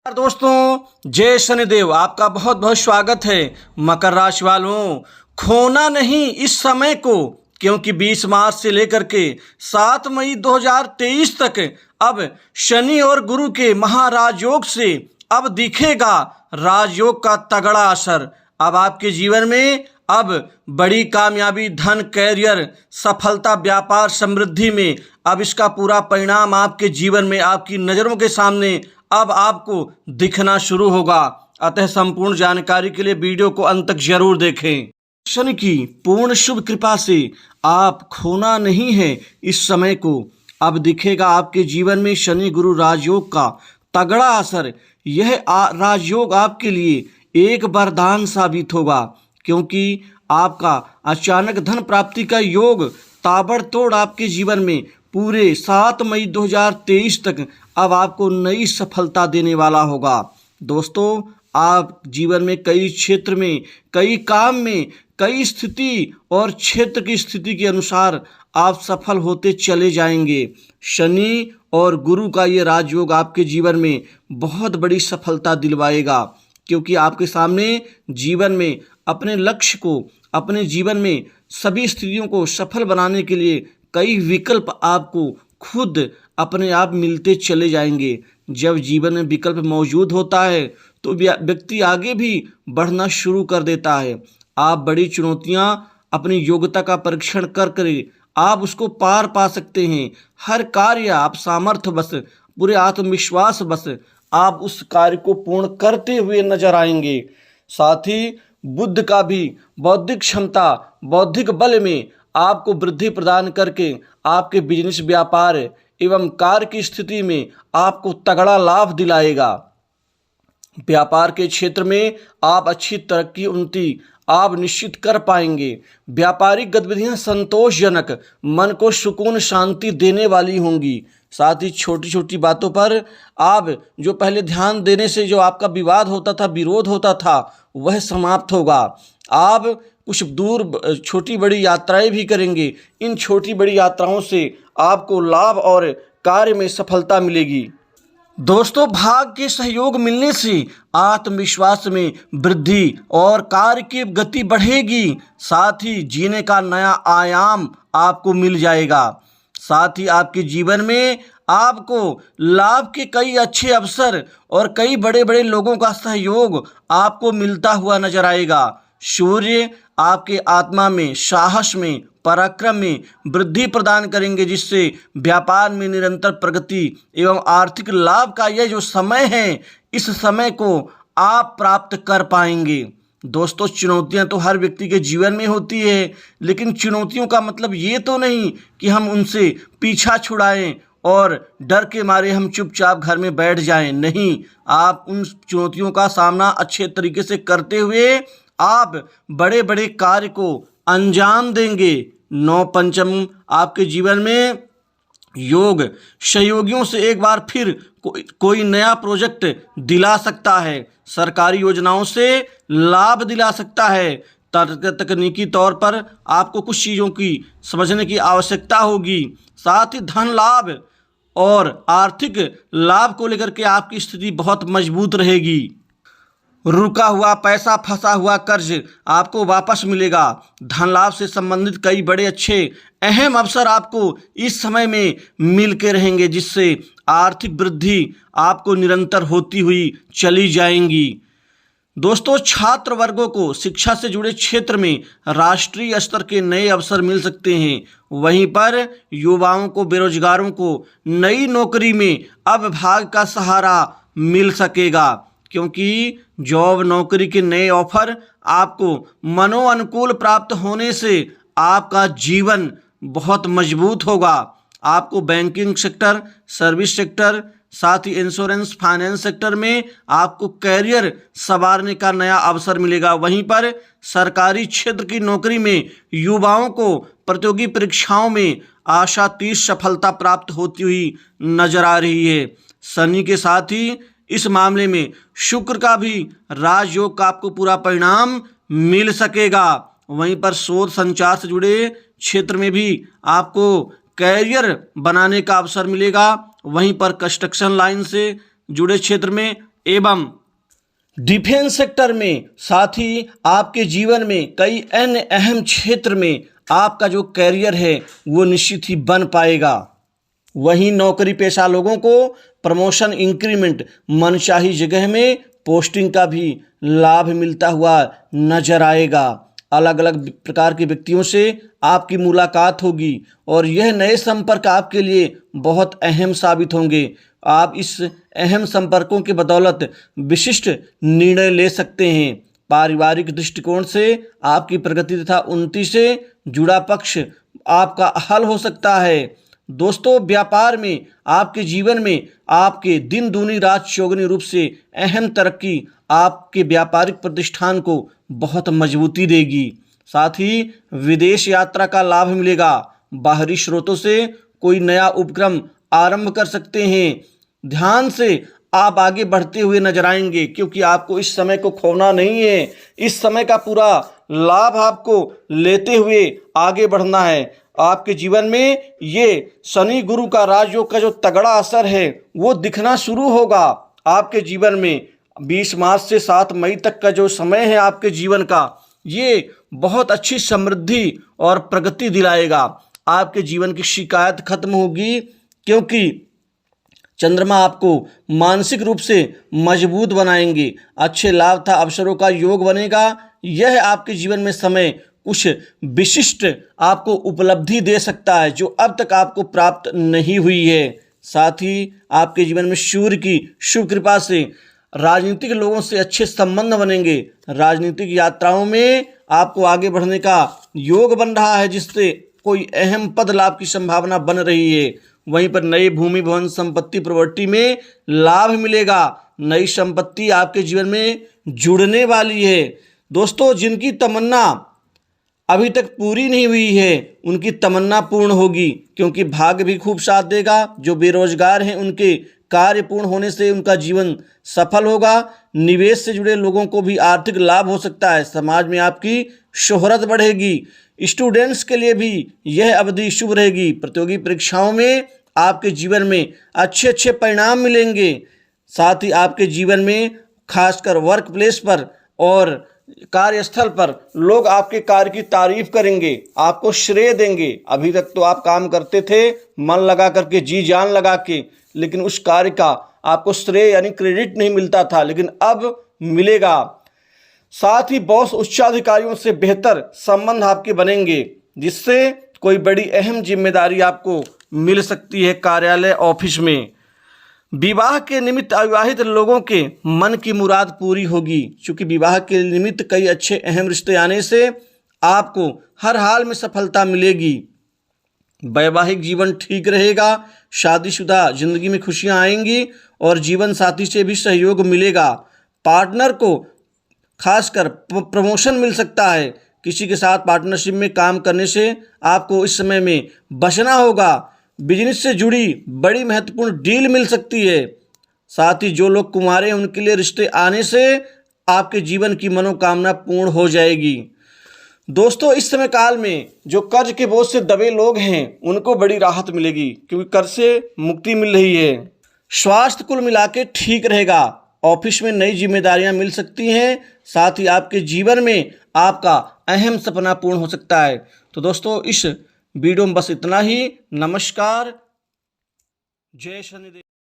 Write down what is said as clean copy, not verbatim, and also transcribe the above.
दोस्तों, जय शनिदेव। आपका बहुत बहुत स्वागत है। मकर राशि वालों, खोना नहीं इस समय को, क्योंकि 20 मार्च से लेकर के 7 मई 2023 तक अब शनि और गुरु के महाराजयोग से अब दिखेगा राजयोग का तगड़ा असर। अब आपके जीवन में अब बड़ी कामयाबी, धन, कैरियर, सफलता, व्यापार, समृद्धि में अब इसका पूरा परिणाम आपके जीवन में आपकी नज़रों के सामने अब आपको दिखना शुरू होगा। अतः संपूर्ण जानकारी के लिए वीडियो को अंत तक जरूर देखें। शनि की पूर्ण शुभ कृपा से आप खोना नहीं है इस समय को। अब दिखेगा आपके जीवन में शनि गुरु राजयोग का तगड़ा असर। यह राजयोग आपके लिए एक वरदान साबित होगा, क्योंकि आपका अचानक धन प्राप्ति का योग ताबड़तोड़ आपके जीवन में पूरे 7 मई 2023 तक अब आपको नई सफलता देने वाला होगा। दोस्तों, आप जीवन में कई क्षेत्र में, कई काम में, कई स्थिति और क्षेत्र की स्थिति के अनुसार आप सफल होते चले जाएंगे। शनि और गुरु का ये राजयोग आपके जीवन में बहुत बड़ी सफलता दिलवाएगा, क्योंकि आपके सामने जीवन में अपने लक्ष्य को, अपने जीवन में सभी स्थितियों को सफल बनाने के लिए कई विकल्प आपको खुद अपने आप मिलते चले जाएंगे। जब जीवन में विकल्प मौजूद होता है तो व्यक्ति आगे भी बढ़ना शुरू कर देता है। आप बड़ी चुनौतियां अपनी योग्यता का परीक्षण कर आप उसको पार पा सकते हैं। हर कार्य आप सामर्थ्य बस, पूरे आत्मविश्वास बस आप उस कार्य को पूर्ण करते हुए नजर आएंगे। साथ ही बुद्ध का भी बौद्धिक क्षमता, बौद्धिक बल में आपको वृद्धि प्रदान करके आपके बिजनेस, व्यापार एवं कार्य की स्थिति में आपको तगड़ा लाभ दिलाएगा। व्यापार के क्षेत्र में आप अच्छी तरक्की, उन्नति आप निश्चित कर पाएंगे। व्यापारिक गतिविधियां संतोषजनक, मन को सुकून, शांति देने वाली होंगी। साथ ही छोटी छोटी बातों पर आप जो पहले ध्यान देने से जो आपका विवाद होता था, विरोध होता था, वह समाप्त होगा। आप कुछ दूर छोटी बड़ी यात्राएं भी करेंगे। इन छोटी बड़ी यात्राओं से आपको लाभ और कार्य में सफलता मिलेगी। दोस्तों, भाग के सहयोग मिलने से आत्मविश्वास में वृद्धि और कार्य की गति बढ़ेगी। साथ ही जीने का नया आयाम आपको मिल जाएगा। साथ ही आपके जीवन में आपको लाभ के कई अच्छे अवसर और कई बड़े बड़े लोगों का सहयोग आपको मिलता हुआ नजर आएगा। सूर्य आपके आत्मा में, साहस में, पराक्रम में वृद्धि प्रदान करेंगे, जिससे व्यापार में निरंतर प्रगति एवं आर्थिक लाभ का यह जो समय है, इस समय को आप प्राप्त कर पाएंगे। दोस्तों, चुनौतियां तो हर व्यक्ति के जीवन में होती है, लेकिन चुनौतियों का मतलब ये तो नहीं कि हम उनसे पीछा छुड़ाएं और डर के मारे हम चुपचाप घर में बैठ जाएं। नहीं, आप उन चुनौतियों का सामना अच्छे तरीके से करते हुए आप बड़े बड़े कार्य को अंजाम देंगे। 9 पंचम आपके जीवन में योग सहयोगियों से एक बार फिर कोई नया प्रोजेक्ट दिला सकता है, सरकारी योजनाओं से लाभ दिला सकता है। तकनीकी तौर पर आपको कुछ चीज़ों की समझने की आवश्यकता होगी। साथ ही धन लाभ और आर्थिक लाभ को लेकर के आपकी स्थिति बहुत मजबूत रहेगी। रुका हुआ पैसा, फंसा हुआ कर्ज आपको वापस मिलेगा। धन लाभ से संबंधित कई बड़े अच्छे अहम अवसर आपको इस समय में मिल के रहेंगे, जिससे आर्थिक वृद्धि आपको निरंतर होती हुई चली जाएंगी। दोस्तों, छात्र वर्गों को शिक्षा से जुड़े क्षेत्र में राष्ट्रीय स्तर के नए अवसर मिल सकते हैं। वहीं पर युवाओं को, बेरोजगारों को नई नौकरी में अब भाग का सहारा मिल सकेगा, क्योंकि जॉब, नौकरी के नए ऑफर आपको मनोअनुकूल प्राप्त होने से आपका जीवन बहुत मजबूत होगा। आपको बैंकिंग सेक्टर, सर्विस सेक्टर, साथ ही इंश्योरेंस, फाइनेंस सेक्टर में आपको कैरियर संवारने का नया अवसर मिलेगा। वहीं पर सरकारी क्षेत्र की नौकरी में युवाओं को प्रतियोगी परीक्षाओं में आशातीत सफलता प्राप्त होती हुई नजर आ रही है। शनि के साथ ही इस मामले में शुक्र का भी राजयोग का आपको पूरा परिणाम मिल सकेगा। वहीं पर शोध संचार से जुड़े क्षेत्र में भी आपको कैरियर बनाने का अवसर मिलेगा। वहीं पर कंस्ट्रक्शन लाइन से जुड़े क्षेत्र में एवं डिफेंस सेक्टर में, साथ ही आपके जीवन में कई अन्य अहम क्षेत्र में आपका जो कैरियर है वो निश्चित ही बन पाएगा। वहीं नौकरी पेशा लोगों को प्रमोशन, इंक्रीमेंट, मनचाही जगह में पोस्टिंग का भी लाभ मिलता हुआ नजर आएगा। अलग अलग प्रकार के व्यक्तियों से आपकी मुलाकात होगी और यह नए संपर्क आपके लिए बहुत अहम साबित होंगे। आप इस अहम संपर्कों के बदौलत विशिष्ट निर्णय ले सकते हैं। पारिवारिक दृष्टिकोण से आपकी प्रगति तथा उन्नति से जुड़ा पक्ष आपका हल हो सकता है। दोस्तों, व्यापार में आपके जीवन में आपके दिन दूनी रात चौगुनी रूप से अहम तरक्की आपके व्यापारिक प्रतिष्ठान को बहुत मजबूती देगी। साथ ही विदेश यात्रा का लाभ मिलेगा। बाहरी स्रोतों से कोई नया उपक्रम आरंभ कर सकते हैं। ध्यान से आप आगे बढ़ते हुए नजर आएंगे, क्योंकि आपको इस समय को खोना नहीं है। इस समय का पूरा लाभ आपको लेते हुए आगे बढ़ना है। आपके जीवन में ये शनि गुरु का राजयोग का जो तगड़ा असर है वो दिखना शुरू होगा। आपके जीवन में 20 मार्च से 7 मई तक का जो समय है आपके जीवन का, ये बहुत अच्छी समृद्धि और प्रगति दिलाएगा। आपके जीवन की शिकायत खत्म होगी, क्योंकि चंद्रमा आपको मानसिक रूप से मजबूत बनाएंगे। अच्छे लाभ तथा अवसरों का योग बनेगा। यह आपके जीवन में समय कुछ विशिष्ट आपको उपलब्धि दे सकता है जो अब तक आपको प्राप्त नहीं हुई है। साथ ही आपके जीवन में सूर्य की शुभ कृपा से राजनीतिक लोगों से अच्छे संबंध बनेंगे। राजनीतिक यात्राओं में आपको आगे बढ़ने का योग बन रहा है, जिससे कोई अहम पद लाभ की संभावना बन रही है। वहीं पर नई भूमि, भवन, संपत्ति, प्रॉपर्टी में लाभ मिलेगा। नई संपत्ति आपके जीवन में जुड़ने वाली है। दोस्तों, जिनकी तमन्ना अभी तक पूरी नहीं हुई है उनकी तमन्ना पूर्ण होगी, क्योंकि भाग्य भी खूब साथ देगा। जो बेरोजगार हैं उनके कार्य पूर्ण होने से उनका जीवन सफल होगा। निवेश से जुड़े लोगों को भी आर्थिक लाभ हो सकता है। समाज में आपकी शोहरत बढ़ेगी। स्टूडेंट्स के लिए भी यह अवधि शुभ रहेगी। प्रतियोगी परीक्षाओं में आपके जीवन में अच्छे अच्छे परिणाम मिलेंगे। साथ ही आपके जीवन में खासकर वर्क प्लेस पर और कार्यस्थल पर लोग आपके कार्य की तारीफ करेंगे, आपको श्रेय देंगे। अभी तक तो आप काम करते थे मन लगा करके, जी जान लगा के, लेकिन उस कार्य का आपको श्रेय यानी क्रेडिट नहीं मिलता था, लेकिन अब मिलेगा। साथ ही बॉस, उच्चाधिकारियों से बेहतर संबंध आपके बनेंगे, जिससे कोई बड़ी अहम जिम्मेदारी आपको मिल सकती है कार्यालय, ऑफिस में। विवाह के निमित्त अविवाहित लोगों के मन की मुराद पूरी होगी, क्योंकि विवाह के निमित्त कई अच्छे अहम रिश्ते आने से आपको हर हाल में सफलता मिलेगी। वैवाहिक जीवन ठीक रहेगा। शादीशुदा जिंदगी में खुशियां आएंगी और जीवन साथी से भी सहयोग मिलेगा। पार्टनर को खासकर प्रमोशन मिल सकता है। किसी के साथ पार्टनरशिप में काम करने से आपको इस समय में बचना होगा। बिजनेस से जुड़ी बड़ी महत्वपूर्ण डील मिल सकती है। साथ ही जो लोग कुंवारे हैं उनके लिए रिश्ते आने से आपके जीवन की मनोकामना पूर्ण हो जाएगी। दोस्तों, इस समय काल में जो कर्ज के बोझ से दबे लोग हैं उनको बड़ी राहत मिलेगी, क्योंकि कर्ज से मुक्ति मिल रही है। स्वास्थ्य कुल मिला के ठीक रहेगा। ऑफिस में नई जिम्मेदारियां मिल सकती हैं। साथ ही आपके जीवन में आपका अहम सपना पूर्ण हो सकता है। तो दोस्तों, इस वीडियो में बस इतना ही। नमस्कार, जय शनिदेव।